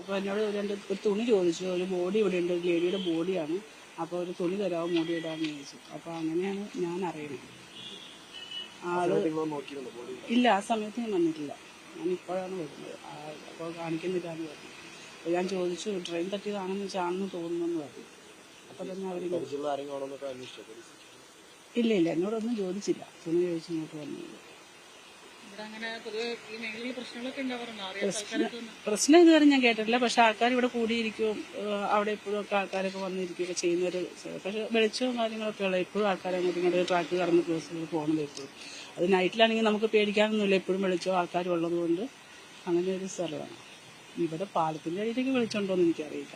അപ്പോൾ എന്നോട് ഒരു തുണി ചോദിച്ചു. ഒരു ബോഡി ഇവിടെ ഉണ്ട്, ഒരു ലേഡിയുടെ ബോഡിയാണ്. അപ്പോൾ ഒരു തുണി തരാമോ മുടി ഇടാമെന്ന് ചോദിച്ചു. അപ്പോൾ അങ്ങനെയാണ് ഞാൻ അറിയുന്നത്. ഇല്ല, ആ സമയത്ത് ഞാൻ വന്നിട്ടില്ല. ഞാൻ ഇപ്പോഴാണ് വരുന്നത്. അപ്പോൾ കാണിക്കുന്നില്ലാന്ന് പറഞ്ഞു. അപ്പോൾ ഞാൻ ചോദിച്ചു, ട്രെയിൻ തട്ടിയതാണെന്ന് വെച്ചാണെന്ന് തോന്നുന്നെന്ന് പറഞ്ഞു. അപ്പോൾ തന്നെ അവർ ഇല്ല എന്നോടൊന്നും ചോദിച്ചില്ല. തുണി ചോദിച്ചു ഇങ്ങോട്ട് വന്നത്. പ്രശ്നം ഇതുവരെ ഞാൻ കേട്ടിട്ടില്ല. പക്ഷെ ആൾക്കാർ ഇവിടെ കൂടിയിരിക്കും, അവിടെ എപ്പോഴും ഒക്കെ ആൾക്കാരൊക്കെ വന്നിരിക്കുകയൊക്കെ ചെയ്യുന്നൊരു. പക്ഷെ വെളിച്ചവും കാര്യങ്ങളൊക്കെ ഉള്ള എപ്പോഴും ആൾക്കാരെ അങ്ങോട്ടും ഇങ്ങോട്ട് ട്രാക്ക് കടന്ന് ക്രോസ് പോകുന്നത് എപ്പോഴും. അത് നൈറ്റിലാണെങ്കിൽ നമുക്ക് പേടിക്കാനൊന്നുമില്ല, എപ്പോഴും വെളിച്ചവും ആൾക്കാരും ഉള്ളത് കൊണ്ട് അങ്ങനെ ഒരു സ്ഥലമാണ്. ഇവിടെ പാലത്തിന്റെ അടിയിലേക്ക് വെളിച്ചമുണ്ടോന്ന് എനിക്കറിയില്ല.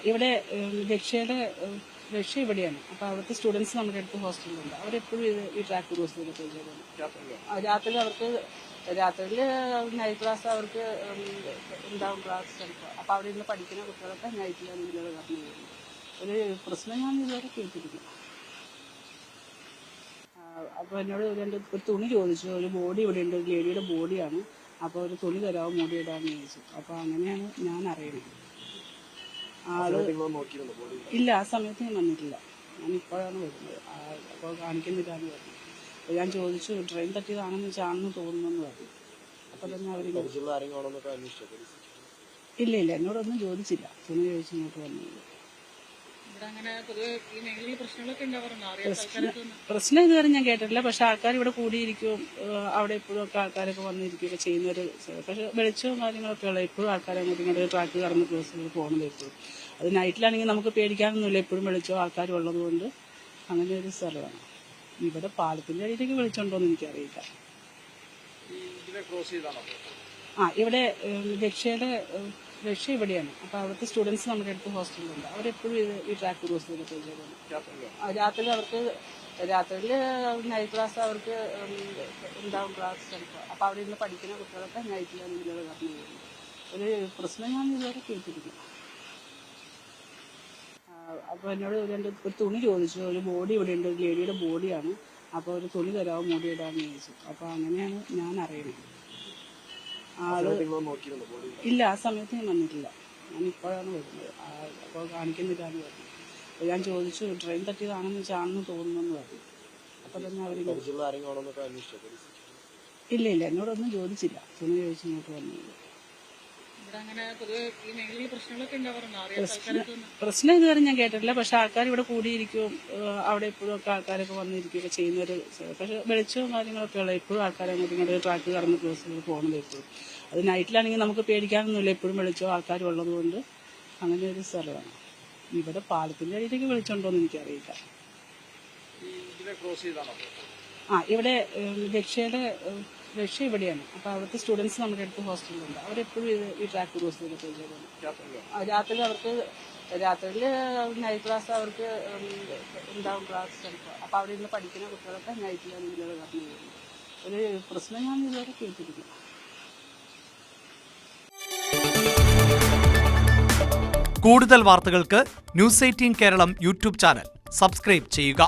ഇവിടെ രക്ഷ ഇവിടെയാണ്. അപ്പോൾ അവിടുത്തെ സ്റ്റുഡൻസ് നമ്മുടെ അടുത്ത് ഹോസ്റ്റലിലുണ്ട്. അവരെപ്പോഴും ഈ ട്രാക്ക് ക്രോസ് ചെയ്തിട്ട് രാത്രിയിൽ നൈറ്റ് ക്ലാസ് അവർക്ക് ഉണ്ടാവും, ക്ലാസ് ചിലപ്പോൾ. അപ്പോൾ അവിടെ ഇരുന്ന് പഠിക്കുന്ന കുട്ടികളൊക്കെ നൈറ്റിലാണ് ഇതിലൂടെ കടന്നു പോകുന്നത്. ഒരു പ്രശ്നം ഞാൻ ഇതുവരെ കേട്ടിട്ടില്ല. അപ്പോൾ എന്നോട് ഒരു തുണി ചോദിച്ചു. ഒരു ബോഡി ഇവിടെ ഉണ്ട്, ഒരു ലേഡിയുടെ ബോഡിയാണ്. അപ്പോൾ ഒരു തുണി തരാമോ മുടി ഇടാമെന്ന് ചോദിച്ചു. അപ്പോൾ അങ്ങനെയാണ് ഞാൻ അറിയുന്നത്. ഇല്ല, ആ സമയത്ത് ഞാൻ വന്നിട്ടില്ല. ഞാൻ ഇപ്പോഴാണ് വരുന്നത്. അപ്പോൾ കാണിക്കുന്നില്ലാന്ന് പറഞ്ഞു. അപ്പോൾ ഞാൻ ചോദിച്ചു, ട്രെയിൻ തട്ടിയതാണെന്ന് വെച്ചാണെന്ന് തോന്നുന്നെന്ന് പറഞ്ഞു. അപ്പോൾ തന്നെ അവർ ഇല്ല എന്നോടൊന്നും ചോദിച്ചില്ല. തുണി ചോദിച്ചു ഇങ്ങോട്ട് വന്നത്. പ്രശ്നം ഇതുവരെ ഞാൻ കേട്ടിട്ടില്ല. പക്ഷെ ആൾക്കാർ ഇവിടെ കൂടിയിരിക്കും, അവിടെ എപ്പോഴും ഒക്കെ ആൾക്കാരൊക്കെ വന്നിരിക്കുകയൊക്കെ ചെയ്യുന്നൊരു. പക്ഷെ വെളിച്ചവും കാര്യങ്ങളൊക്കെ ഉള്ള എപ്പോഴും ആൾക്കാരെ അങ്ങോട്ടും ഇങ്ങോട്ട് ട്രാക്ക് കടന്ന് ക്രോസ് പോകുന്നത് എപ്പോഴും. അത് നൈറ്റിലാണെങ്കിൽ നമുക്ക് പേടിക്കാനൊന്നുമില്ല, എപ്പോഴും വെളിച്ചവും ആൾക്കാരും ഉള്ളത് കൊണ്ട് അങ്ങനെ ഒരു സ്ഥലമാണ്. ഇവിടെ പാലത്തിന്റെ അടിയിലേക്ക് വെളിച്ചമുണ്ടോന്ന് എനിക്കറിയില്ല. ഇവിടെ രക്ഷ ഇവിടെയാണ്. അപ്പോൾ അവിടുത്തെ സ്റ്റുഡൻസ് നമ്മുടെ അടുത്ത് ഹോസ്റ്റലിലുണ്ട്. അവരെപ്പോഴും ഈ ട്രാക്ക് ക്രോസ് ചെയ്തിട്ട് രാത്രിയിൽ നൈറ്റ് ക്ലാസ് അവർക്ക് ഉണ്ടാവും, ക്ലാസ് ചിലപ്പോൾ. അപ്പോൾ അവിടെ ഇരുന്ന് പഠിക്കുന്ന കുട്ടികളൊക്കെ നൈറ്റിലാണ് ഇതിലൂടെ കടന്നു പോകുന്നത്. ഒരു പ്രശ്നം ഞാൻ ഇതുവരെ കേട്ടിട്ടില്ല. അപ്പോൾ എന്നോട് ഒരു തുണി ചോദിച്ചു. ഒരു ബോഡി ഇവിടെ ഉണ്ട്, ഒരു ലേഡിയുടെ ബോഡിയാണ്. അപ്പോൾ ഒരു തുണി തരാമോ മുടി ഇടാമെന്ന് ചോദിച്ചു. അപ്പോൾ അങ്ങനെയാണ് ഞാൻ അറിയുന്നത്. ഇല്ല, ആ സമയത്ത് ഞാൻ വന്നിട്ടില്ല. ഞാൻ ഇപ്പോഴാണ് വരുന്നത്. അപ്പോൾ കാണിക്കുന്നില്ലാന്ന് പറഞ്ഞു. അപ്പോൾ ഞാൻ ചോദിച്ചു, ട്രെയിൻ തട്ടിയതാണെന്ന് വെച്ചാണെന്ന് തോന്നുന്നെന്ന് പറഞ്ഞു. അപ്പോൾ തന്നെ അവർ ഇല്ല എന്നോടൊന്നും ചോദിച്ചില്ല. തുണി ചോദിച്ചു ഇങ്ങോട്ട് വന്നത്. പ്രശ്നം ഇതുവരെ ഞാൻ കേട്ടിട്ടില്ല. പക്ഷെ ആൾക്കാർ ഇവിടെ കൂടിയിരിക്കും, അവിടെ എപ്പോഴും ഒക്കെ ആൾക്കാരൊക്കെ വന്നിരിക്കുകയൊക്കെ ചെയ്യുന്നൊരു. പക്ഷെ വെളിച്ചവും കാര്യങ്ങളൊക്കെ ഉള്ള എപ്പോഴും ആൾക്കാരെ അങ്ങോട്ടും ഇങ്ങോട്ട് ട്രാക്ക് കടന്ന് ക്രോസ് പോകുന്നത് എപ്പോഴും. അത് നൈറ്റിലാണെങ്കിൽ നമുക്ക് പേടിക്കാനൊന്നുമില്ല, എപ്പോഴും വെളിച്ചവും ആൾക്കാരും ഉള്ളത് കൊണ്ട് അങ്ങനെ ഒരു സ്ഥലമാണ്. ഇവിടെ പാലത്തിന്റെ അടിയിലേക്ക് വെളിച്ചമുണ്ടോന്ന് എനിക്കറിയില്ല. ഇവിടെ രക്ഷ ഇവിടെയാണ്. അപ്പോൾ അവിടുത്തെ സ്റ്റുഡൻസ് നമ്മുടെ അടുത്ത് ഹോസ്റ്റലിലുണ്ട്. അവരെപ്പോഴും ഈ ട്രാക്ക് ക്രോസ് ചെയ്തിട്ട് രാത്രിയിൽ നൈറ്റ് ക്ലാസ് അവർക്ക് ഉണ്ടാവും, ക്ലാസ് ചിലപ്പോൾ. അപ്പോൾ അവിടെ ഇരുന്ന് പഠിക്കുന്ന കുട്ടികളൊക്കെ നൈറ്റിലാണ് ഇതിലൂടെ കടന്നു പോകുന്നത്. ഒരു പ്രശ്നം ഞാൻ ഇതുവരെ കേട്ടിട്ടില്ല. കൂടുതൽ വാർത്തകൾക്ക് News 18 Keralam YouTube channel subscribe ചെയ്യുക.